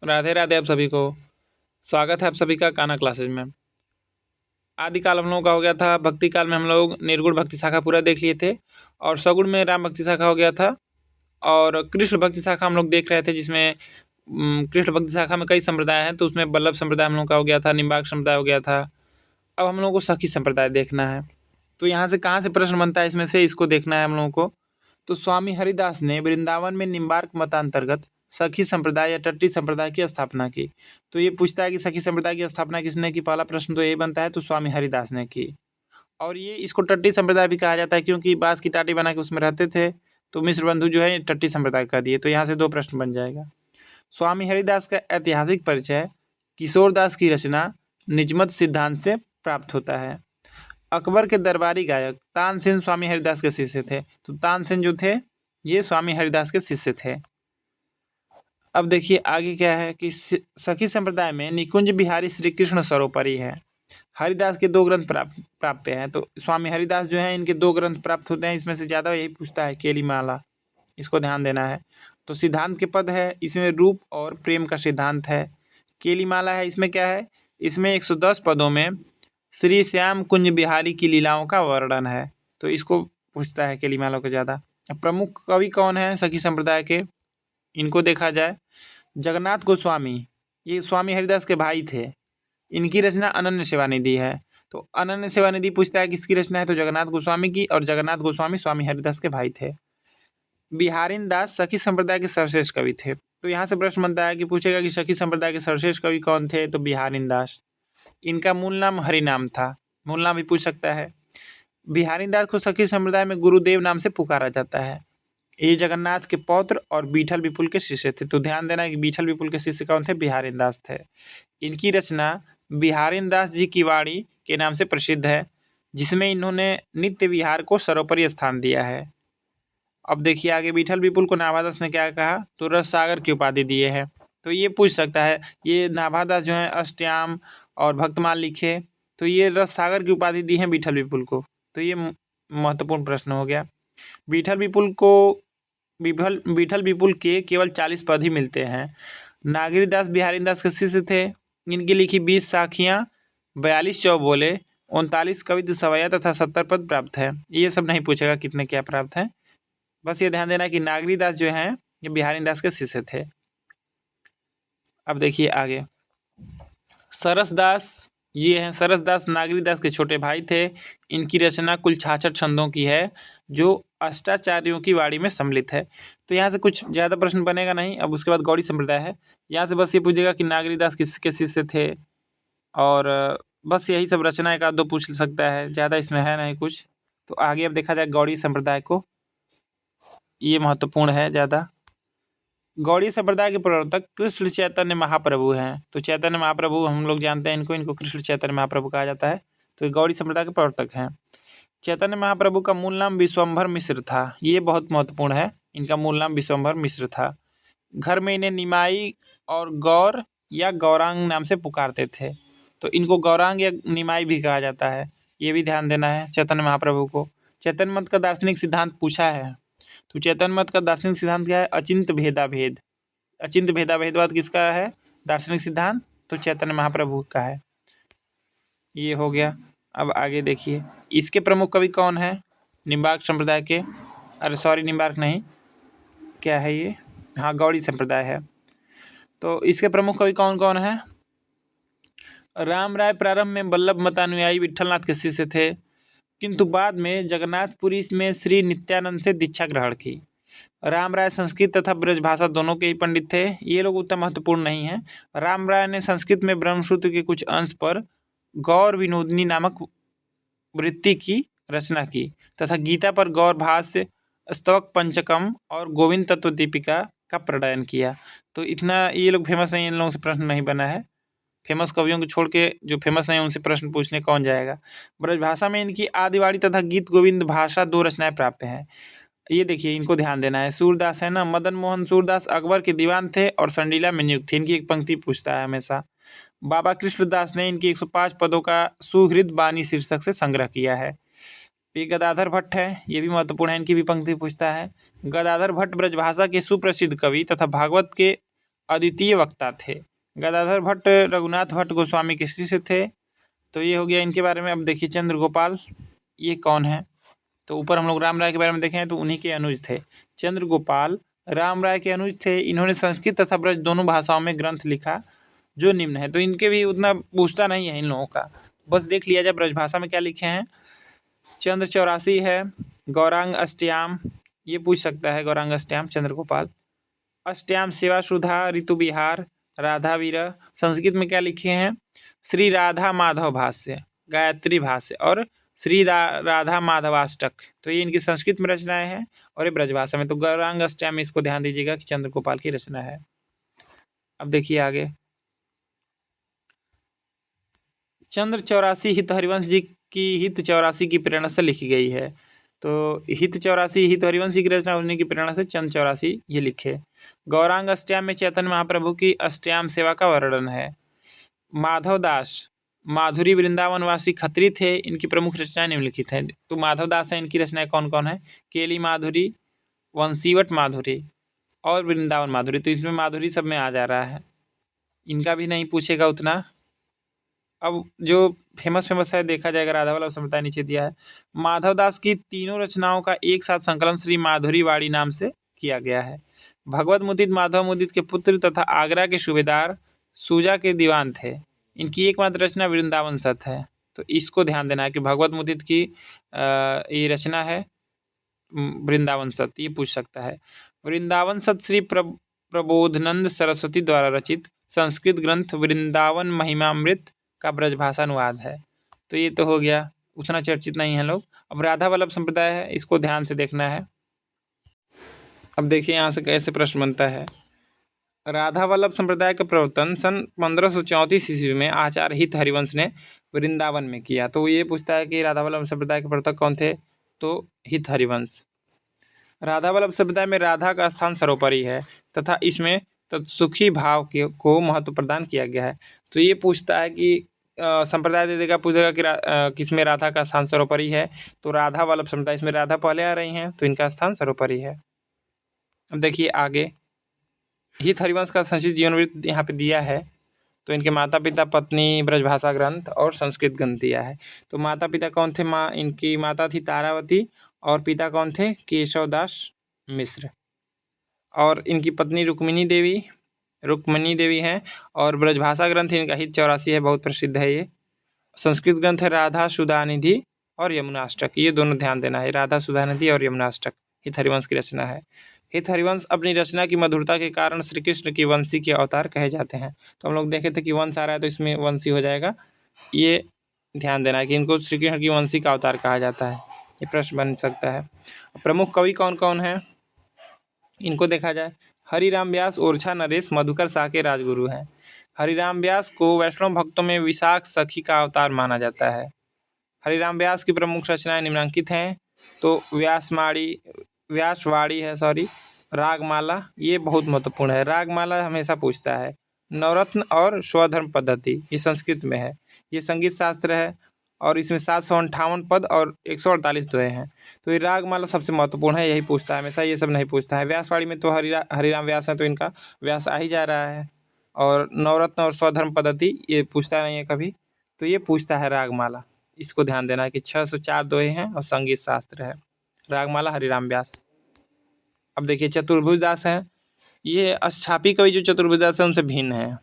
राधे राधे आप सभी को। स्वागत है आप सभी का कान्हा क्लासेज में। आदिकाल हम लोगों का हो गया था, भक्ति काल में हम लोग निर्गुण भक्ति शाखा पूरा देख लिए थे और सगुण में राम भक्ति शाखा हो गया था और कृष्ण भक्ति शाखा हम लोग देख रहे थे, जिसमें कृष्ण भक्ति शाखा में कई संप्रदाय हैं, तो उसमें वल्लभ संप्रदाय हम लोग का हो गया था, निम्बार्क संप्रदाय हो गया था। अब हम लोगों को सखी संप्रदाय देखना है। तो यहाँ से कहाँ से प्रश्न बनता है, इसमें से इसको देखना है हम लोगों को। तो स्वामी हरिदास ने वृंदावन में निम्बार्क मतांतर्गत सखी संप्रदाय या टट्टी संप्रदाय की स्थापना की। तो ये पूछता है कि सखी संप्रदाय की स्थापना किसने की। पहला प्रश्न तो ये बनता है, तो स्वामी हरिदास ने की। और ये इसको टट्टी संप्रदाय भी कहा जाता है, क्योंकि बांस की टाटी बना के उसमें रहते थे, तो मिश्र बंधु जो है टट्टी संप्रदाय का दिए। तो यहाँ से दो प्रश्न बन जाएगा। स्वामी हरिदास का ऐतिहासिक परिचय किशोरदास की रचना निजमत सिद्धांत से प्राप्त होता है। अकबर के दरबारी गायक तानसेन स्वामी हरिदास के शिष्य थे। तो तानसेन जो थे ये स्वामी हरिदास के शिष्य थे। अब देखिए आगे क्या है कि सखी संप्रदाय में निकुंज बिहारी श्री कृष्ण सर्वोपरि है। हरिदास के दो ग्रंथ प्राप्य हैं। तो स्वामी हरिदास जो है इनके दो ग्रंथ प्राप्त होते हैं, इसमें से ज़्यादा यही पूछता है केलीमाला, इसको ध्यान देना है। तो सिद्धांत के पद है, इसमें रूप और प्रेम का सिद्धांत है। केलीमाला है, इसमें क्या है, इसमें 110 पदों में श्री श्याम कुंज बिहारी की लीलाओं का वर्णन है। तो इसको पूछता है केलीमाला को ज़्यादा। प्रमुख कवि कौन है सखी संप्रदाय के, इनको देखा जाए। जगन्नाथ गोस्वामी, ये स्वामी हरिदास के भाई थे। इनकी रचना अनन्य सेवानिधि है। तो अनन्य सेवानिधि पूछता है किसकी रचना है, तो जगन्नाथ गोस्वामी की। और जगन्नाथ गोस्वामी स्वामी हरिदास के भाई थे। बिहारीन दास सखी संप्रदाय के सर्वश्रेष्ठ कवि थे। तो यहाँ से प्रश्न बनता है कि पूछेगा कि सखी संप्रदाय के सर्वश्रेष्ठ कवि कौन थे, तो बिहारीन दास। इनका मूल नाम हरिनाम था, मूल नाम भी पूछ सकता है। बिहारी दास को सखी संप्रदाय में गुरुदेव नाम से पुकारा जाता है। ये जगन्नाथ के पौत्र और बीठल विपुल के शिष्य थे। तो ध्यान देना कि बीठल विपुल के शिष्य कौन थे, बिहारी दास थे। इनकी रचना बिहारी दास जी की वाणी के नाम से प्रसिद्ध है, जिसमें इन्होंने नित्य विहार को सर्वोपरि स्थान दिया है। अब देखिए आगे, बीठल विपुल को नाभादास ने क्या कहा, तो रस सागर की उपाधि दिए है। तो ये पूछ सकता है, ये नाभादास जो है अष्टयाम और भक्तमाल लिखे, तो ये रस सागर की उपाधि दी है बीठल विपुल को। तो ये महत्वपूर्ण प्रश्न हो गया। बीठल विपुल के केवल 40 पद ही मिलते हैं। नागरीदास बिहारी दास के शिष्य थे। इनकी लिखी 20 साखियाँ, 42 चौबोले, 39 कवित्त सवैया तथा 70 पद प्राप्त है। ये सब नहीं पूछेगा कितने क्या प्राप्त हैं, बस ये ध्यान देना कि नागरीदास जो हैं ये बिहारी दास के शिष्य थे। अब देखिए आगे, सरसदास, ये हैं सरसदास नागरीदास के छोटे भाई थे। इनकी रचना कुल 66 छंदों की है, जो अष्टाचार्यों की वाणी में सम्मिलित है। तो यहाँ से कुछ ज़्यादा प्रश्न बनेगा नहीं। अब उसके बाद गौड़ी संप्रदाय है, यहाँ से बस ये पूछेगा कि नागरीदास किसके शिष्य थे, और बस यही सब रचना एक आध दो पूछ सकता है, ज़्यादा इसमें है नहीं कुछ। तो आगे अब देखा जाए गौड़ी संप्रदाय को, ये महत्वपूर्ण है ज़्यादा। गौड़ी संप्रदाय के प्रवर्तक कृष्ण चैतन्य महाप्रभु हैं। तो चैतन्य महाप्रभु हम लोग जानते हैं इनको कृष्ण चैतन्य महाप्रभु कहा जाता है। तो ये गौड़ी संप्रदाय के प्रवर्तक हैं। चैतन्य महाप्रभु का मूल नाम विश्वम्भर मिश्र था, ये बहुत महत्वपूर्ण है। इनका मूल नाम विश्वम्भर मिश्र था। घर में इन्हें निमाई और गौर या गौरांग नाम से पुकारते थे। तो इनको गौरांग या निमाई भी कहा जाता है, ये भी ध्यान देना है चैतन्य महाप्रभु को। चैतन्य मत का दार्शनिक सिद्धांत पूछा है। तो चैतन्य मत का दार्शनिक सिद्धांत क्या है, अचिंत भेदाभेद। अचिंत भेदाभेदवाद किसका है दार्शनिक सिद्धांत, तो चैतन्य महाप्रभु का है। ये हो गया। अब आगे देखिए, इसके प्रमुख कवि कौन है, निम्बार्क संप्रदाय के, अरे सॉरी निम्बार्क नहीं, क्या है ये, हाँ गौड़ी संप्रदाय है। तो इसके प्रमुख कवि कौन कौन है। राम राय प्रारंभ में वल्लभ मतानुयायी विट्ठलनाथ के शिष्य थे, किंतु बाद में जगन्नाथपुरी में श्री नित्यानंद से दीक्षा ग्रहण की। राम राय संस्कृत तथा ब्रजभाषा दोनों के ही पंडित थे। ये लोग उतना महत्वपूर्ण नहीं हैं। राम राय ने संस्कृत में ब्रह्मसूत्र के कुछ अंश पर गौर विनोदिनी नामक वृत्ति की रचना की तथा गीता पर गौर भाष्य, स्तवक पंचकम और गोविंद तत्व दीपिका का प्रणयन किया। तो इतना ये लोग फेमस नहीं, इन लोगों से प्रश्न नहीं बना है। फेमस कवियों को छोड़ के जो फेमस नहीं उनसे प्रश्न पूछने कौन जाएगा। ब्रजभाषा में इनकी आदिवाणी तथा गीत गोविंद भाषा 2 रचनाएं प्राप्त हैं। ये देखिए इनको ध्यान देना है। सूरदास है ना, मदन मोहन सूरदास अकबर के दीवान थे और संडीला में नियुक्त थे। इनकी एक पंक्ति पूछता है हमेशा। बाबा कृष्णदास ने इनकी 105 पदों का सुहृद बानी शीर्षक से संग्रह किया है। ये गदाधर भट्ट है, ये भी महत्वपूर्ण है, इनकी भी पंक्ति पूछता है। गदाधर भट्ट ब्रजभाषा के सुप्रसिद्ध कवि तथा भागवत के अद्वितीय वक्ता थे। गदाधर भट्ट रघुनाथ भट्ट गोस्वामी के शिष्य थे। तो ये हो गया इनके बारे में। अब देखिए चंद्रगोपाल, ये कौन है? तो ऊपर हम लोग राम राय के बारे में देखें तो उन्हीं के अनुज थे। चंद्रगोपाल राम राय के अनुज थे। इन्होंने संस्कृत तथा ब्रज दोनों भाषाओं में ग्रंथ लिखा जो निम्न है। तो इनके भी उतना पूछता नहीं है इन लोगों का, बस देख लिया जाए ब्रजभाषा में क्या लिखे हैं। चंद्र 84 है। गौरांग अष्टयाम, ये पूछ सकता है गौरांग अष्टयाम चंद्रगोपाल। अष्टयाम सेवा सुधा ऋतु विहार राधा वीर। संस्कृत में क्या लिखे हैं? श्री राधा माधव भाष्य, गायत्री भाष्य और श्री राधा माधवाष्टक। तो ये इनकी संस्कृत में रचनाएं हैं और ये ब्रजभाषा में। तो गौरांग अष्टयाम में इसको ध्यान दीजिएगा कि चंद्रगोपाल की रचना है। अब देखिए आगे, चंद्र 84 हित हरिवंश जी की हित 84 की प्रेरणा से लिखी गई है। तो हित 84 हित हरिवंश जी की रचना उन्हीं की प्रेरणा से चंद्र 84 ये लिखे। गौरांग अष्टयाम में चैतन्य महाप्रभु की अष्टयाम सेवा का वर्णन है। माधव दास माधुरी वृंदावनवासी खत्री थे। इनकी प्रमुख रचनाएं निम्नलिखित हैं। तो माधव दास है, इनकी रचनाएं कौन कौन है? केली माधुरी, वंशीवट माधुरी और वृंदावन माधुरी। तो इसमें माधुरी सब में आ जा रहा है, इनका भी नहीं पूछेगा उतना। अब जो फेमस है देखा जाएगा, राधा वल्लभ संप्रदाय नीचे दिया है। माधव दास की तीनों रचनाओं का एक साथ संकलन श्री माधुरी वाड़ी नाम से किया गया है। भगवत मुदित माधव मुदित के पुत्र तथा आगरा के सूबेदार सूजा के दीवान थे। इनकी एकमात्र रचना वृंदावन सत है। तो इसको ध्यान देना है कि भगवत मुदित की ये रचना है वृंदावन सत, ये पूछ सकता है। वृंदावन सत श्री प्रबोधनंद सरस्वती द्वारा रचित संस्कृत ग्रंथ वृंदावन महिमामृत का ब्रजभाषा अनुवाद है। तो ये तो हो गया, उतना चर्चित नहीं है लोग। अब राधा वल्लभ संप्रदाय है, इसको ध्यान से देखना है। अब देखिए यहाँ से कैसे प्रश्न बनता है। राधा वल्लभ संप्रदाय का प्रवर्तन सन 1534 ईस्वी में आचार्य हित हरिवंश ने वृंदावन में किया। तो ये पूछता है कि राधा वल्लभ संप्रदाय के प्रवर्तक कौन थे? तो हित हरिवंश। राधा वल्लभ संप्रदाय में राधा का स्थान सर्वोपरि है तथा इसमें तत्सुखी भाव को महत्व प्रदान किया गया है। तो ये पूछता है कि संप्रदाय दे देगा, पूछेगा कि किसमें राधा का स्थान सर्वोपरि है। तो राधा वल्लभ संप्रदाय, इसमें राधा पहले आ रही हैं तो इनका स्थान सर्वोपरि है। अब देखिए आगे, हित हरिवंश का संक्षिप्त जीवन वृत्त यहाँ पे दिया है। तो इनके माता पिता, पत्नी, ब्रजभाषा ग्रंथ और संस्कृत ग्रंथ दिया है। तो माता पिता कौन थे? इनकी माता थी तारावती और पिता कौन थे? केशवदास मिश्र। और इनकी पत्नी रुक्मिणी देवी हैं। और ब्रजभाषा ग्रंथ इनका हित 84 है, बहुत प्रसिद्ध है ये। संस्कृत ग्रंथ है राधा सुधानिधि और यमुनाष्टक, ये दोनों ध्यान देना है। राधा सुधानिधि और यमुनाष्टक हित हरिवंश की रचना है। हित हरिवंश अपनी रचना की मधुरता के कारण श्री कृष्ण की वंशी के अवतार कहे जाते हैं। तो हम लोग देखे थे कि वंश आ रहा है तो इसमें वंशी हो जाएगा, ये ध्यान देना है कि इनको श्री कृष्ण की वंशी का अवतार कहा जाता है। ये प्रश्न बन सकता है। प्रमुख कवि कौन कौन है इनको देखा जाए। हरिराम व्यास, ओरछा नरेश, मधुकर शाह के राजगुरु हैं। हरिराम व्यास को वैष्णव भक्तों में विशाख सखी का अवतार माना जाता है। हरिराम व्यास की प्रमुख रचनाएं निम्नलिखित हैं। तो व्यासवाड़ी है, रागमाला, ये बहुत महत्वपूर्ण है। रागमाला हमेशा पूछता है। नवरत्न और स्वधर्म पद्धति, ये संस्कृत में है। ये संगीत शास्त्र है और इसमें 758 पद और 148 दोहे हैं। तो ये रागमाला सबसे महत्वपूर्ण है, यही पूछता है हमेशा, ये सब नहीं पूछता है। व्यासवाड़ी में तो हरिराम व्यास है तो इनका व्यास आ ही जा रहा है। और नवरत्न और स्वधर्म पद्धति ये पूछता नहीं है कभी, तो ये पूछता है रागमाला। इसको ध्यान देना है कि 604 दोहे हैं और संगीत शास्त्र है। रागमाला हरिराम व्यास। अब देखिए चतुर्भुज दास हैं। ये अष्टापी कवि जो चतुर्भुज दास है उनसे भिन्न है।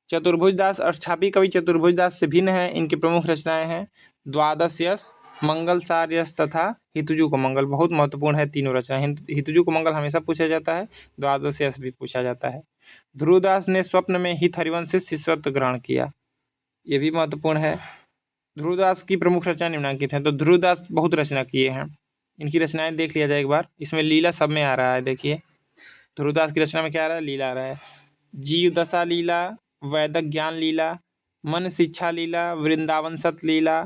चतुर्भुज दास अष्टापी कवि चतुर्भुज दास से भिन्न है। इनकी प्रमुख रचनाएं हैं द्वादश यश, मंगल सार यश तथा हितुजु को मंगल, बहुत महत्वपूर्ण है तीनों रचनाएं। हितुजु को मंगल हमेशा पूछा जाता है, द्वादश यश भी पूछा जाता है। ध्रुवदास ने स्वप्न में हित हरिवंश से शिष्यत्व ग्रहण किया, ये भी महत्वपूर्ण है। ध्रुवदास की प्रमुख रचना निम्नलिखित हैं। तो ध्रुवदास बहुत रचना किए हैं, इनकी रचनाएं देख लिया जाए एक बार। इसमें लीला सब में आ रहा है। देखिए ध्रुवदास की रचना में क्या आ रहा है? लीला आ रहा है। जीव दशा लीला, वैदक ज्ञान लीला, मन शिक्षा लीला, वृंदावन सत लीला,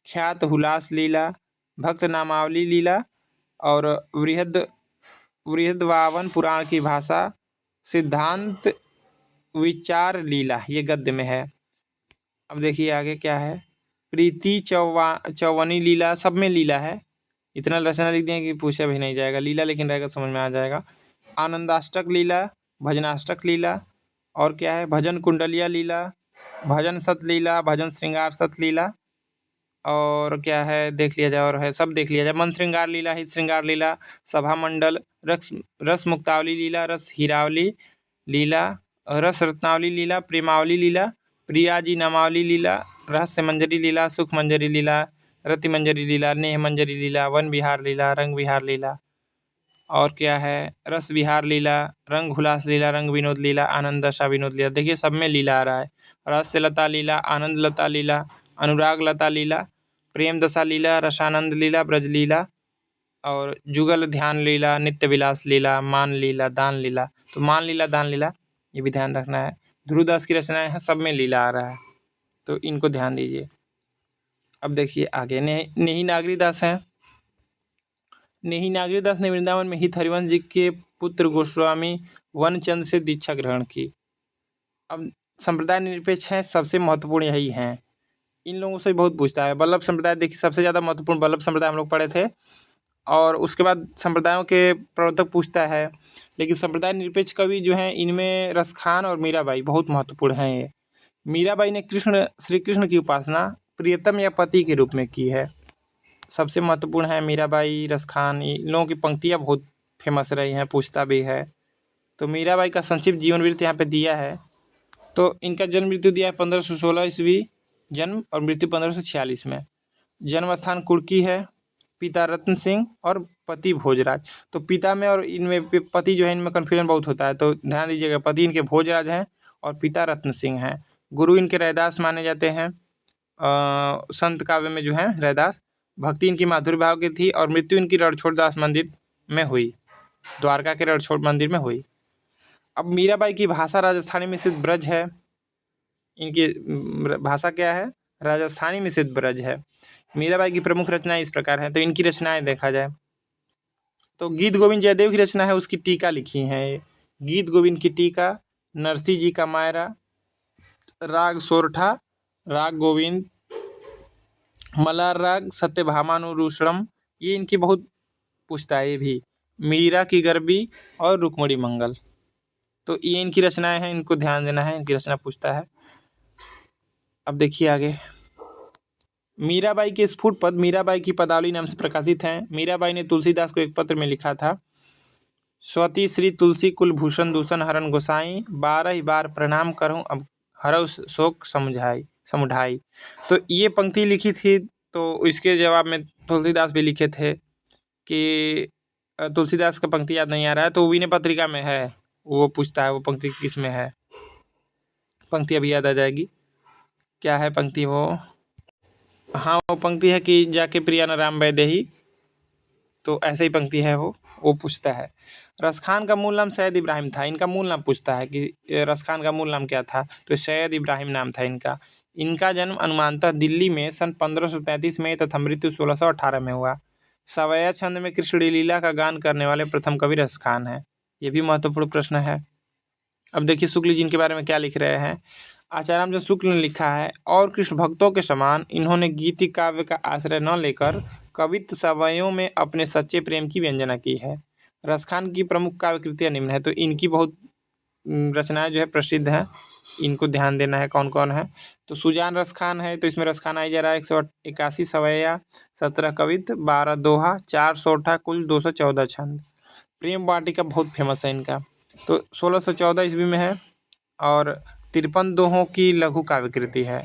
ख्यात हुलास लीला, भक्त नामावली लीला और वृहदवावन पुराण की भाषा, सिद्धांत विचार लीला, ये गद्य में है। अब देखिए आगे क्या है। प्रीति चौवनी लीला, सब में लीला है। इतना रचना लिख दिए कि पूछा भी नहीं जाएगा, लीला लेकिन रहेगा, समझ में आ जाएगा। आनंदाष्टक लीला, भजनाष्टक लीला, और क्या है, भजन कुंडलिया लीला, भजन सतलीला, भजन श्रृंगार सतलीला, और क्या है देख लिया जाए, और है सब देख लिया जाए। मन श्रृंगार लीला, हित श्रृंगार लीला, सभा मंडल, रस रस मुक्तावली लीला, रस हीरावली लीला, रस रत्नावली लीला, प्रेमावली लीला, प्रियाजी नामावली लीला, रहस्य मंजरी लीला, सुख मंजरी लीला, रति मंजरी लीला, नेह मंजरी लीला, वन विहार लीला, रंग विहार लीला, और क्या है, रस विहार लीला, रंग हुलास लीला, रंग विनोद लीला, आनंद दशा विनोद लीला। देखिए सब में लीला आ रहा है। रहस्य लता लीला, आनंद लता लीला, अनुराग लता लीला, प्रेम दशा लीला, रसानंद लीला, ब्रज लीला, और जुगल ध्यान लीला, नित्य विलास लीला, मान लीला, दान लीला। तो मान लीला, दान लीला ये भी ध्यान रखना है। ध्रुवदास की रचनाएं हैं, सब में लीला आ रहा है, तो इनको ध्यान दीजिए। अब देखिए आगे, नेही नागरीदास हैं। नेही नागरीदास ने वृंदावन में हित हरिवंश जी के पुत्र गोस्वामी वनचंद से दीक्षा ग्रहण की। अब संप्रदाय निरपेक्ष हैं, सबसे महत्वपूर्ण यही हैं। इन लोगों से बहुत पूछता है। वल्लभ संप्रदाय देखिए सबसे ज़्यादा महत्वपूर्ण वल्लभ संप्रदाय हम लोग पढ़े थे, और उसके बाद संप्रदायों के प्रवर्तक पूछता है। लेकिन संप्रदाय निरपेक्ष कवि जो हैं इनमें रसखान और मीराबाई बहुत महत्वपूर्ण हैं। ये मीराबाई ने श्री कृष्ण की उपासना प्रियतम या पति के रूप में की है। सबसे महत्वपूर्ण है मीराबाई, रसखान, इन लोगों की पंक्तियाँ बहुत फेमस रही हैं, पूछता भी है। तो मीराबाई का संक्षिप्त जीवन वृत्त यहाँ पे दिया है। तो इनका जन्म मृत्यु दिया है 1516 ईस्वी जन्म, और मृत्यु 1546 में। जन्म स्थान कुर्की है, पिता रत्न सिंह और पति भोजराज। तो पिता में और इनमें पति जो है इनमें कन्फ्यूजन बहुत होता है, तो ध्यान दीजिएगा। पति इनके भोजराज हैं और पिता रत्न सिंह हैं। गुरु इनके रैदास माने जाते हैं, संत काव्य में जो है रैदास। भक्ति इनकी माधुर्य भाव की थी, और मृत्यु इनकी रणछोड़ दास मंदिर में हुई, द्वारका के रणछोड़ मंदिर में हुई। अब मीराबाई की भाषा राजस्थानी मिश्रित ब्रज है। इनकी भाषा क्या है, राजस्थानी मिश्रित ब्रज है। मीराबाई की प्रमुख रचनाएं इस प्रकार हैं। तो इनकी रचनाएं देखा जाए तो गीत गोविंद जयदेव की रचना है, उसकी टीका लिखी है। ये गीत गोविंद की टीका, नरसिंह जी का मायरा, राग सोरठा, राग गोविंद, मलार राग, सत्यभामानुरूषणम, ये इनकी बहुत पूछता है। ये भी मीरा की गरबी और रुक्मणी मंगल, तो ये इनकी रचनाएं हैं, इनको ध्यान देना है, इनकी रचना पूछता है। अब देखिए आगे, मीराबाई के स्फुट पद मीराबाई की पदावली नाम से प्रकाशित हैं। मीराबाई ने तुलसीदास को एक पत्र में लिखा था, स्वती श्री तुलसी कुलभूषण दूषण हरण गोसाई, 12 बार प्रणाम करूं अब हरौ शोक समुझाई। तो ये पंक्ति लिखी थी, तो इसके जवाब में तुलसीदास भी लिखे थे कि तुलसीदास का पंक्ति याद नहीं आ रहा है, तो विनय पत्रिका में है, वो पूछता है वो पंक्ति किस में है। पंक्ति अभी याद आ जाएगी, क्या है पंक्ति वो, हाँ वो पंक्ति है कि जाके प्रिया न राम वैदेही, तो ऐसे ही पंक्ति है वो पूछता है। रसखान का मूल नाम सैयद इब्राहिम था। इनका मूल नाम पूछता है कि रसखान का मूल नाम क्या था, तो सैयद इब्राहिम नाम था इनका। इनका जन्म अनुमानतः दिल्ली में सन 1533 में तथा मृत्यु 1618 में हुआ। सवैया छंद में कृष्ण लीला का गान करने वाले प्रथम कवि रसखान हैं। ये भी महत्वपूर्ण प्रश्न है। अब देखिए शुक्ल जी इनके बारे में क्या लिख रहे हैं। आचार्य शुक्ल ने लिखा है, और कृष्ण भक्तों के समान इन्होंने गीति काव्य का आश्रय न लेकर कवित्व सवयों में अपने सच्चे प्रेम की व्यंजना की है। रसखान की प्रमुख काव्य कृतियाँ निम्न है, तो इनकी बहुत रचनाएं जो है प्रसिद्ध हैं, इनको ध्यान देना है कौन कौन है। तो सुजान रसखान है, तो इसमें रसखान आई जा रहा है। 181 सवैया, 17 कवित्व, 12 दोहा, 4 सोठा, कुल 214 छंद। प्रेम वाटिका बहुत फेमस है इनका, तो 1614 ईस्वी में है, और 53 दोहों की लघु काव्य कृति है।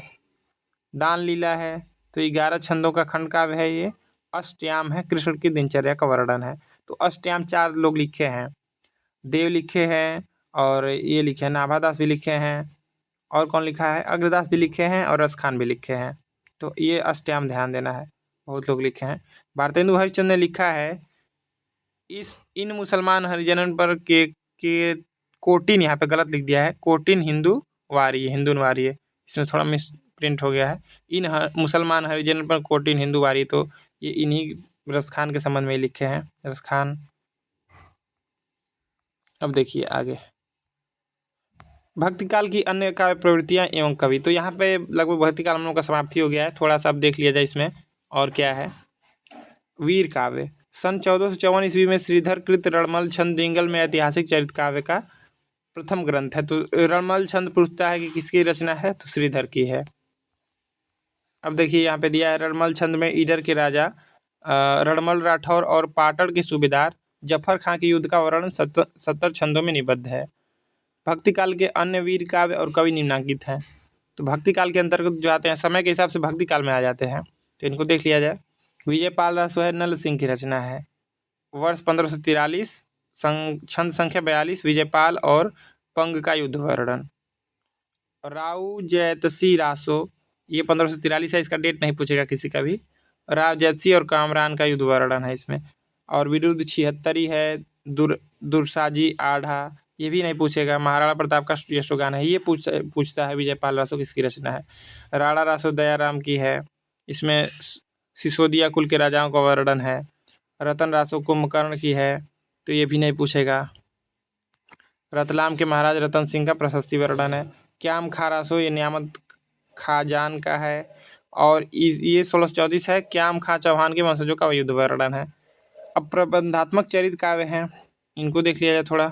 दान लीला है, तो 11 छंदों का खंड काव्य है ये। अष्टयाम है, कृष्ण की दिनचर्या का वर्णन है। तो अष्टयाम 4 लोग लिखे हैं, देव लिखे हैं, और ये लिखे हैं नाभादास भी लिखे हैं, और कौन लिखा है, अग्रदास भी लिखे हैं, और रसखान भी लिखे हैं। तो ये अष्टयाम ध्यान देना है, बहुत लोग लिखे हैं। भारतेंदु हरिश्चंद्र ने लिखा है, इन मुसलमान हरिजनन पर के कोटिन, यहाँ पे गलत लिख दिया है, कोटिन हिंदू वारी है, इसमें थोड़ा मिस प्रिंट हो गया है। इन मुसलमान हरिजन पर कोटिन हिंदू वारी, तो ये इन्हीं रसखान के संबंध में लिखे हैं, रसखान। अब देखिए आगे, भक्तिकाल की अन्य काव्य प्रवृत्तियाँ एवं कवि। तो यहाँ पे लगभग भक्तिकाल हम लोगों का समाप्ति हो गया है, थोड़ा सा अब देख लिया जाए इसमें और क्या है। वीर काव्य, सन 1454 ईस्वी में श्रीधर कृत रणमल छंद डिंगल में ऐतिहासिक चरित काव्य का प्रथम ग्रंथ है। तो रणमल छंद पूछता है कि किसकी रचना है, तो श्रीधर की है। अब देखिए यहाँ पे दिया है, रणमल छंद में ईडर के राजा रणमल राठौर और पाटण के सूबेदार जफर खां के युद्ध का वर्णन 70 छंदों में निबद्ध है। भक्ति काल के अन्य वीर काव्य और कवि निम्नांकित हैं। तो भक्ति काल के अंतर्गत जो आते हैं, समय के हिसाब से भक्ति काल में आ जाते हैं, तो इनको देख लिया जाए। विजयपाल रासो है, नल सिंह की रचना है। वर्ष 1543, छंद संख्या 42, विजयपाल और पंग का युद्ध वर्णन। राव जयतसी रासो, ये 1543 है, इसका डेट नहीं पूछेगा किसी का भी। राव जयतसी और कामरान का युद्ध वर्णन है इसमें। और विरुद्ध 76 है, दुरसाजी आढ़ा, ये भी नहीं पूछेगा। महाराणा प्रताप का यशोगान है, ये पूछता है विजयपाल रासो किसकी रचना है। राणा रासो दयाराम की है, इसमें सिसोदिया कुल के राजाओं का वर्णन है। रतन रासो कुंभकर्ण की है, तो ये भी नहीं पूछेगा। रतलाम के महाराज रतन सिंह का प्रशस्ति वर्णन है। क्याम खा रासो, ये नियामत खाजान का है। और ये 1634 है, क्याम खा चौहान के वंशजों का युद्ध वर्णन है। अब प्रबंधात्मक चरित्र काव्य हैं, इनको देख लिया जाए थोड़ा।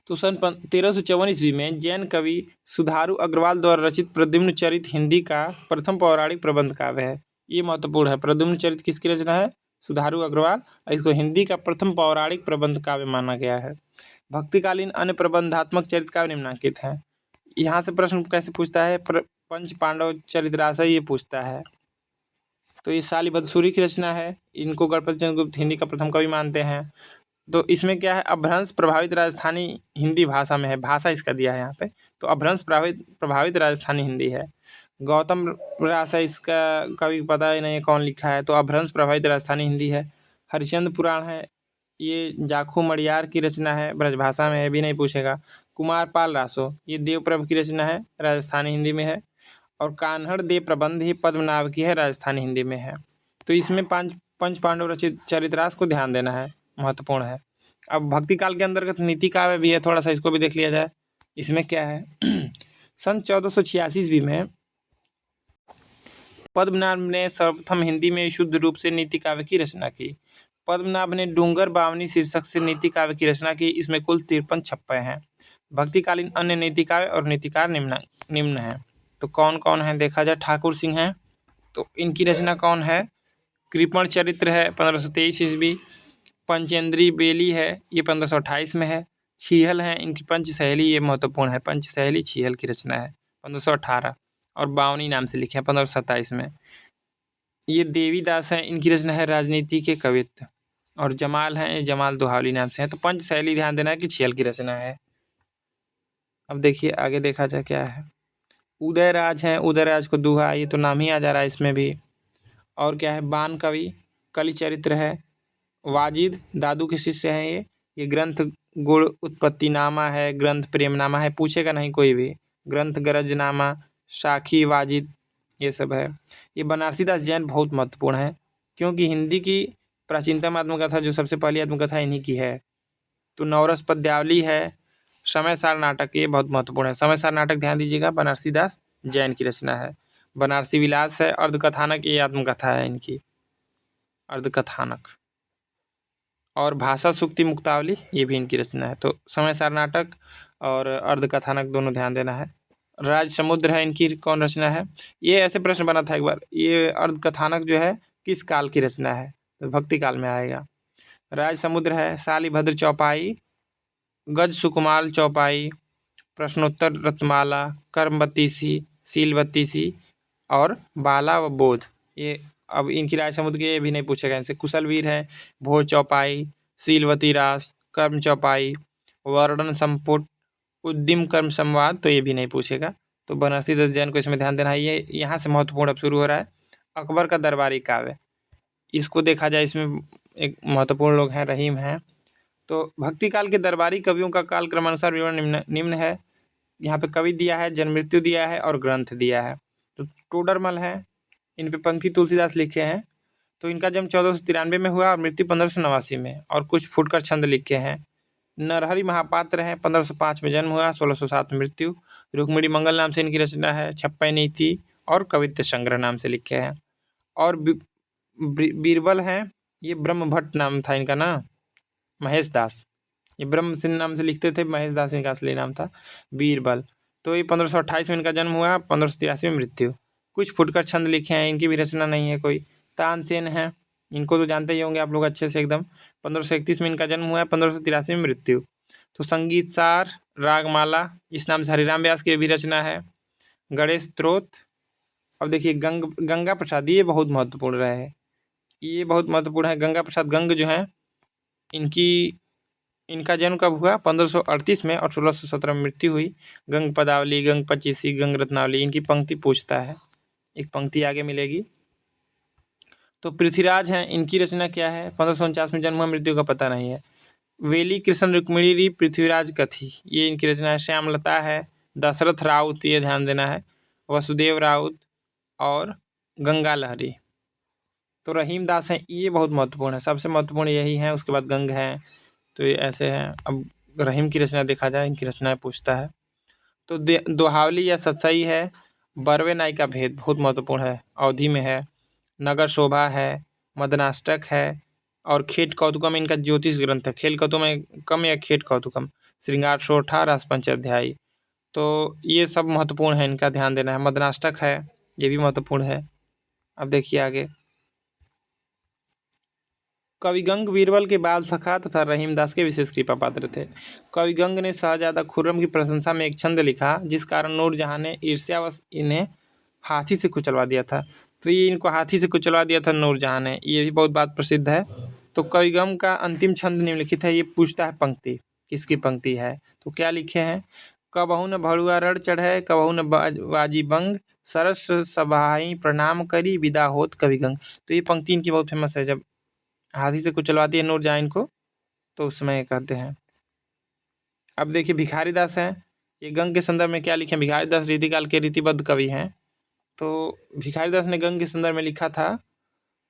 तो सन 1354 ईस्वी में जैन कवि सुधारू अग्रवाल द्वारा रचित प्रद्युम्न चरित हिंदी का प्रथम पौराणिक प्रबंध काव्य है। ये महत्वपूर्ण है। प्रद्युम्न चरित किसकी रचना है, सुधारू अग्रवाल, और इसको हिंदी का प्रथम पौराणिक प्रबंध काव्य माना गया है। भक्तिकालीन अन्य प्रबंधात्मक चरित्र काव्य निम्नांकित हैं। यहाँ से प्रश्न कैसे पूछता है, पंच पांडव चरित्राशय ये पूछता है। तो ये शालिभद्र सूरी की रचना है, इनको गणपति चंद्रगुप्त हिंदी का प्रथम कवि मानते हैं। तो इसमें क्या है, अपभ्रंश प्रभावित राजस्थानी हिंदी भाषा में है, भाषा इसका दिया है यहाँ पे। तो अपभ्रंश प्रभावित राजस्थानी हिंदी है। गौतम रास है, इसका कवि पता ही नहीं कौन लिखा है, तो अपभ्रंश प्रभावित राजस्थानी हिंदी है। हरिश्चंद्र पुराण है, ये जाखू मड़ियार की रचना है, ब्रजभाषा में है, भी नहीं पूछेगा। कुमारपाल रासो, ये देवप्रभ की रचना है, राजस्थानी हिंदी में है। और कान्हड़ देव प्रबंध ही पद्मनाभ की है, राजस्थानी हिंदी में है। तो इसमें पंच पांडव रचित चरित्रास को ध्यान देना है, महत्वपूर्ण है। अब भक्ति काल के अंतर्गत नीति काव्य भी है, थोड़ा सा इसको भी देख लिया जाए। इसमें क्या है, सन 1486 ईस्वी में पद्मनाभ ने सर्वप्रथम हिंदी में शुद्ध रूप से नीति काव्य की रचना की। पद्मनाभ ने डूंगर बावनी शीर्षक से नीति काव्य की रचना की। इसमें कुल 53 छप्पे हैं। भक्तिकालीन अन्य नीति काव्य और नीतिकार निम्न है। तो कौन कौन है देखा जाए। ठाकुर सिंह हैं, तो इनकी रचना कौन है, कृपण चरित्र है 1523 ईस्वी। पंचेंद्री बेली है, ये 1528 में है। छीहल हैं, इनकी पंच सहेली, ये महत्वपूर्ण है, पंच सहेली छीहल की रचना है 1518। और बावनी नाम से लिखे हैं 1527 में। ये देवीदास हैं, इनकी रचना है राजनीति के कवित्व। और जमाल हैं, जमाल दोहावली नाम से हैं। तो पंच सहेली ध्यान देना है कि छीहल की रचना है। अब देखिए आगे देखा जाए क्या है। उदयराज हैं, उदयराज को दुहा, ये तो नाम ही आ जा रहा है इसमें भी। और क्या है, बान कवि, कलि चरित्र है। वाजिद दादू के शिष्य हैं ये ग्रंथ गुण उत्पत्तिनामा है, ग्रंथ प्रेमनामा है, पूछेगा नहीं कोई भी। ग्रंथ गरजनामा, साखी, वाजिद, ये सब है। ये बनारसी दास जैन बहुत महत्वपूर्ण है, क्योंकि हिंदी की प्राचीनतम आत्मकथा जो सबसे पहली आत्मकथा इन्हीं की है। तो नवरस पद्यावली है। समय सार नाटक, ये बहुत महत्वपूर्ण है। समय सार नाटक ध्यान दीजिएगा, बनारसी दास जैन की रचना है। बनारसी विलास है। अर्धकथानक, ये आत्मकथा है इनकी, अर्धकथानक। और भाषा सूक्ति मुक्तावली, ये भी इनकी रचना है। तो समय सार नाटक और अर्धकथानक दोनों ध्यान देना है। राज समुद्र है, इनकी कौन रचना है। ये ऐसे प्रश्न बना था एक बार, ये अर्धकथानक जो है किस काल की रचना है, तो भक्ति काल में आएगा। राज समुद्र है। शालिभद्र चौपाई, गज सुकुमाल चौपाई, प्रश्नोत्तर रत्नमाला, कर्मवतीसी, शीलवतीसी और बाला व बोध, ये अब इनकी राज समुद्र के भी नहीं पूछेगा इनसे। कुशलवीर है, भोज चौपाई, शीलवती रास, कर्म चौपाई, वर्णन संपुट, उद्यम कर्म संवाद, तो ये भी नहीं पूछेगा। तो बनारसी दास जैन को इसमें ध्यान देना है। ये यहाँ से महत्वपूर्ण अब शुरू हो रहा है। अकबर का दरबारी काव्य, इसको देखा जाए, इसमें एक महत्वपूर्ण लोग हैं, रहीम हैं। तो भक्ति काल के दरबारी कवियों का काल क्रमानुसार विवरण निम्न है। यहाँ पे कवि दिया है, जन्म मृत्यु दिया है और ग्रंथ दिया है। तो टोडरमल है, इन पे पंक्ति तुलसीदास लिखे हैं। तो इनका जन्म 1493 में हुआ और मृत्यु 1589 में। और कुछ फुटकर छंद लिखे हैं। नरहरि महापात्र हैं, 1505 में जन्म हुआ, 1607 में मृत्यु। रुक्मिणी मंगल नाम से इनकी रचना है। छप्पै नीति और कवित्व संग्रह नाम से लिखे हैं। और बीरबल हैं, ये ब्रह्म भट्ट नाम था इनका ना, महेश दास, ये ब्रह्म सिंह नाम से लिखते थे, महेश दास इनका असली नाम था, बीरबल। तो ये 1528 में इनका जन्म हुआ, 1583 में मृत्यु। कुछ फुटकर छंद लिखे हैं, इनकी भी रचना नहीं है कोई। तानसेन है, इनको तो जानते ही होंगे आप लोग अच्छे से एकदम। 1531 में इनका जन्म हुआ है, 1583 में मृत्यु। तो संगीत सार, रागमाला, इस नाम से हरिराम व्यास की भी रचना है। गणेश स्तोत्र। अब देखिए गंगा प्रसाद, ये बहुत महत्वपूर्ण रहे है, ये बहुत महत्वपूर्ण है। गंगा प्रसाद गंग जो है, इनका जन्म कब हुआ? 1538 में, और 1617 में मृत्यु हुई। गंग पदावली, गंग पचीसी, गंग रत्नावली, इनकी पंक्ति पूछता है, एक पंक्ति आगे मिलेगी। तो पृथ्वीराज हैं, इनकी रचना क्या है? 1549 में जन्म हुआ, मृत्यु का पता नहीं है। वेली कृष्ण रुक्मिणी पृथ्वीराज कथी, ये इनकी रचना है। श्यामलता है, दशरथ राउत, ये ध्यान देना है, वसुदेव राउत और गंगा लहरी। तो रहीम दास हैं, ये बहुत महत्वपूर्ण है, सबसे महत्वपूर्ण यही है, उसके बाद गंग है। तो ये ऐसे हैं। अब रहीम की रचना देखा जाए, इनकी रचनाएं पूछता है। तो दोहावली या सत्सई है। बरवे नाई का भेद बहुत महत्वपूर्ण है, अवधि में है। नगर शोभा है, मदनाष्टक है, और खेट कौतुकम इनका ज्योतिष ग्रंथ है। खेल कौतुकम या खेट कौतुकम। श्रृंगार सोठा, रासपंचाध्यायी। तो ये सब महत्वपूर्ण है, इनका ध्यान देना है। मदनाष्टक है, ये भी महत्वपूर्ण है। अब देखिए आगे। कविगंग बीरबल के बाल सखा तथा रहीमदास के विशेष कृपा पात्र थे। कविगंग ने शाहजादा खुर्रम की प्रशंसा में एक छंद लिखा, जिस कारण नूरजहां ने ईर्ष्यावश इन्हें हाथी से कुचलवा दिया था। तो ये इनको हाथी से कुचलवा दिया था नूरजहां ने, ये भी बहुत बात प्रसिद्ध है। तो कविगंग का अंतिम छंद निम्नलिखित है, ये पूछता है पंक्ति, किसकी पंक्ति है? तो क्या लिखे हैं? कबहू न भड़ुआ रण चढ़े, कबहू न बाजी बंग, सरस सभाई प्रणाम करी, विदा होत कविगंग। तो ये पंक्ति इनकी बहुत फेमस है, जब हाथी से कुचलवाती है नूरजहां इनको, तो उस समय कहते हैं। अब देखिए भिखारी दास हैं, ये गंग के संदर्भ में क्या लिखे? भिखारी दास रीतिकाल के रीतिबद्ध कवि हैं। तो भिखारी दास ने गंग के संदर्भ में लिखा था,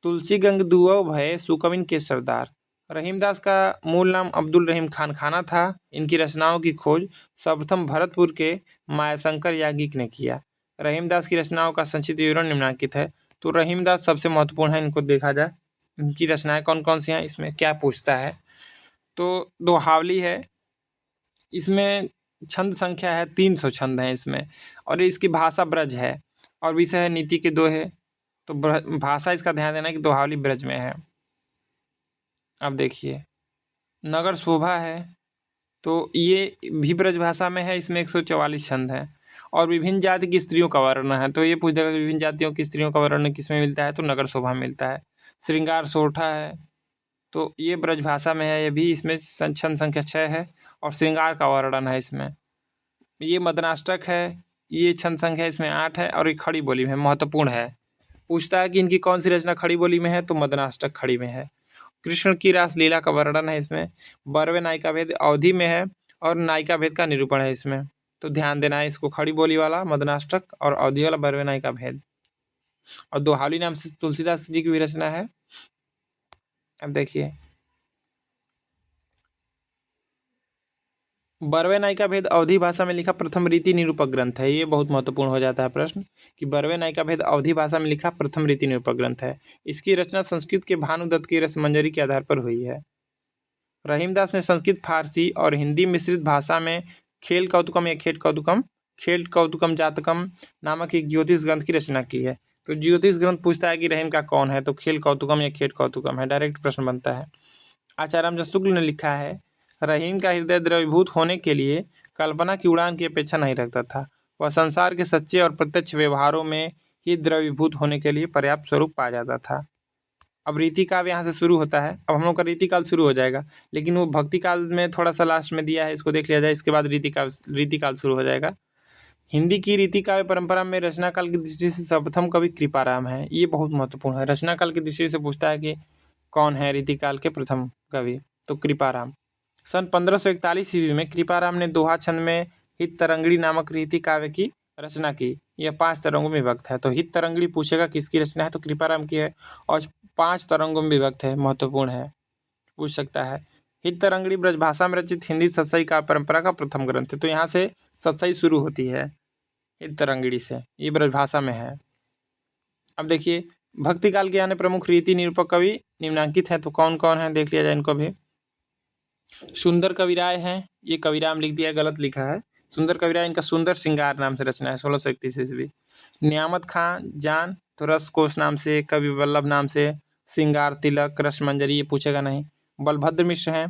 तुलसी गंग दुओ भय, सुकविन के सरदार। रहीमदास का मूल नाम अब्दुल रहीम खान खाना था। इनकी रचनाओं की खोज सर्वप्रथम भरतपुर के मायाशंकर याज्ञिक ने किया। रहीमदास की रचनाओं का संक्षिप्त विवरण निम्नलिखित है। तो रहीमदास सबसे महत्वपूर्ण है, इनको देखा जाए, इनकी रचनाएं कौन कौन सी हैं, इसमें क्या पूछता है? तो दोहावली है, इसमें छंद संख्या है 300 छंद हैं इसमें, और इसकी भाषा ब्रज है, और विषय है नीति के दोहे। तो भाषा इसका ध्यान देना है कि दोहावली ब्रज में है। अब देखिए नगर शोभा है, तो ये भी ब्रज भाषा में है, इसमें 144 छंद हैं। और विभिन्न जाति की स्त्रियों का वर्णन है, तो ये पूछ देगा विभिन्न जातियों की स्त्रियों का वर्णन किस में मिलता है? तो नगर शोभा में मिलता है। श्रृंगार सोठा है, तो ये ब्रज भाषा में है, ये भी, इसमें छंद संख्या 6 है, और श्रृंगार का वर्णन है इसमें। ये मदनाष्टक है, ये छंद संख्या इसमें 8 है, और ये खड़ी बोली में महत्वपूर्ण है। पूछता है कि इनकी कौन सी रचना खड़ी बोली में है? तो मदनाष्टक खड़ी में है। कृष्ण की रासलीला का वर्णन है इसमें। बरवे नायिका भेद अवधि में है, और नायिका भेद का निरूपण है इसमें। तो ध्यान देना है इसको, खड़ी बोली वाला मदनाष्टक, और अवधि वाला बरवे नायिका भेद। और दोहावली नाम से तुलसीदास जी की भी रचना है। अब देखिए बरवे नायिका भेद अवधि भाषा में लिखा प्रथम रीति निरूपक ग्रंथ है। ये बहुत महत्वपूर्ण हो जाता है प्रश्न, कि बरवे नायिका भेद अवधि भाषा में लिखा प्रथम रीति निरूपक ग्रंथ है। इसकी रचना संस्कृत के भानुदत्त की रसमंजरी के आधार पर हुई है। रहीमदास ने संस्कृत, फारसी और हिंदी मिश्रित भाषा में खेल कौतुकम या खेल कौतुकम जातकम नामक एक ज्योतिष ग्रंथ की रचना की है। तो ज्योतिष ग्रंथ पूछता है कि रहीम का कौन है? तो खेल कौतुकम या खेट कौतुकम है, डायरेक्ट प्रश्न बनता है। आचार्य रामचंद्र शुक्ल ने लिखा है, रहीम का हृदय द्रवीभूत होने के लिए कल्पना की उड़ान की अपेक्षा नहीं रखता था। वह संसार के सच्चे और प्रत्यक्ष व्यवहारों में ही द्रवीभूत होने के लिए पर्याप्त स्वरूप पाया जाता था। अब रीति काव्य यहाँ से शुरू होता है। अब हम लोग का रीति काल शुरू हो जाएगा, लेकिन वो भक्ति काल में थोड़ा सा लास्ट में दिया है, इसको देख लिया जाए, इसके बाद रीति काल शुरू हो जाएगा। हिंदी की रीति काव्य परंपरा में रचना काल की दृष्टि से सर्वप्रथम कवि कृपाराम है। ये बहुत महत्वपूर्ण है, रचना काल की दृष्टि से पूछता है कि कौन है रीति काल के प्रथम कवि? तो कृपाराम। सन 1541 ईस्वी में कृपाराम ने दोहा छंद में हित तरंगड़ी नामक रीति काव्य की रचना की। यह 5 तरंगों में विभक्त है। तो हित तरंगड़ी पूछेगा किसकी रचना है? तो कृपाराम की है, और 5 तरंगों में विभक्त है, महत्वपूर्ण है, पूछ सकता है। हित तरंगड़ी ब्रजभाषा में रचित हिंदी सत्सई का परंपरा का प्रथम ग्रंथ है। तो यहाँ से सत्सई शुरू होती है हित तरंगड़ी से, ये ब्रजभाषा में है। अब देखिए भक्ति काल के आने प्रमुख रीति निरूपक कवि निम्नांकित है। तो कौन कौन है देख लिया जाए इनको भी। सुंदर कविराय हैं, ये कविराय में लिख दिया, गलत लिखा है। सुंदर कविराय, इनका सुंदर श्रृंगार नाम से रचना है 1631 ईस्वी। नियामत खां जान तो रस कोश नाम से, कवि वल्लभ नाम से, श्रृंगार तिलक, रसमंजरी ये पूछेगा नहीं। बलभद्र मिश्र हैं,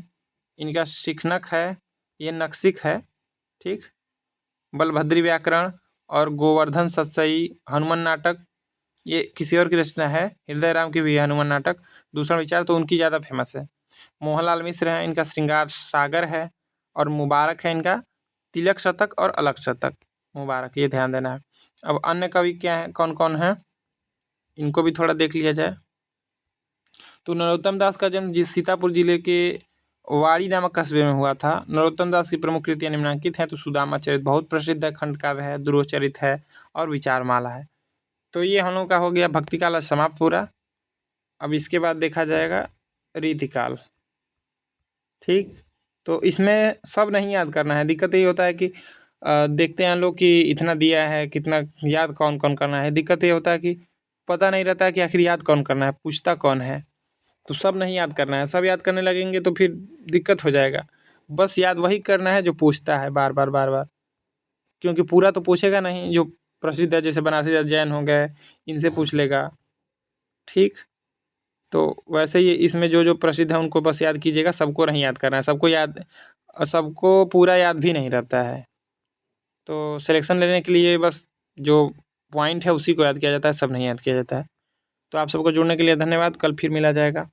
इनका शिखनक है, ये नक्सिक है, ठीक। बलभद्री व्याकरण और गोवर्धन सतसई हनुमान नाटक ये किसी और की रचना है। हृदय राम की भी है हनुमान नाटक, दूसरा विचार तो उनकी ज़्यादा फेमस है। मोहनलाल मिश्र हैं, इनका श्रृंगार सागर है। और मुबारक है इनका तिलक शतक और अलग शतक, मुबारक, ये ध्यान देना है। अब अन्य कवि क्या है, कौन कौन है, इनको भी थोड़ा देख लिया जाए। तो नरोत्तम दास का जन्म जिस सीतापुर जिले के वाड़ी नामक कस्बे में हुआ था। नरोत्तम दास की प्रमुख कृतियाँ निम्नलिखित हैं। तो सुदामा चरित बहुत प्रसिद्ध है, खंड काव्य है, ध्रुव चरित है और विचारमाला है। तो ये हम लोग का हो गया भक्ति काल समाप्त पूरा। अब इसके बाद देखा जाएगा रीतिकाल, ठीक। तो इसमें सब नहीं याद करना है, दिक्कत यही होता है कि देखते हैं लोग कि इतना दिया है, कितना याद कौन कौन करना है। दिक्कत ये होता है कि पता नहीं रहता है कि आखिर याद कौन करना है, पूछता कौन है। तो सब नहीं याद करना है, सब याद करने लगेंगे तो फिर दिक्कत हो जाएगा। बस याद वही करना है जो पूछता है बार बार बार बार, क्योंकि पूरा तो पूछेगा नहीं। जो प्रसिद्ध है जैसे बनारसी दास जैन हो गए, इनसे पूछ लेगा, ठीक। तो वैसे ही इसमें जो जो प्रसिद्ध है उनको बस याद कीजिएगा, सबको नहीं याद करना है। सबको पूरा याद भी नहीं रहता है। तो सिलेक्शन लेने के लिए बस जो पॉइंट है उसी को याद किया जाता है, सब नहीं याद किया जाता है। तो आप सबको जुड़ने के लिए धन्यवाद, कल फिर मिला जाएगा।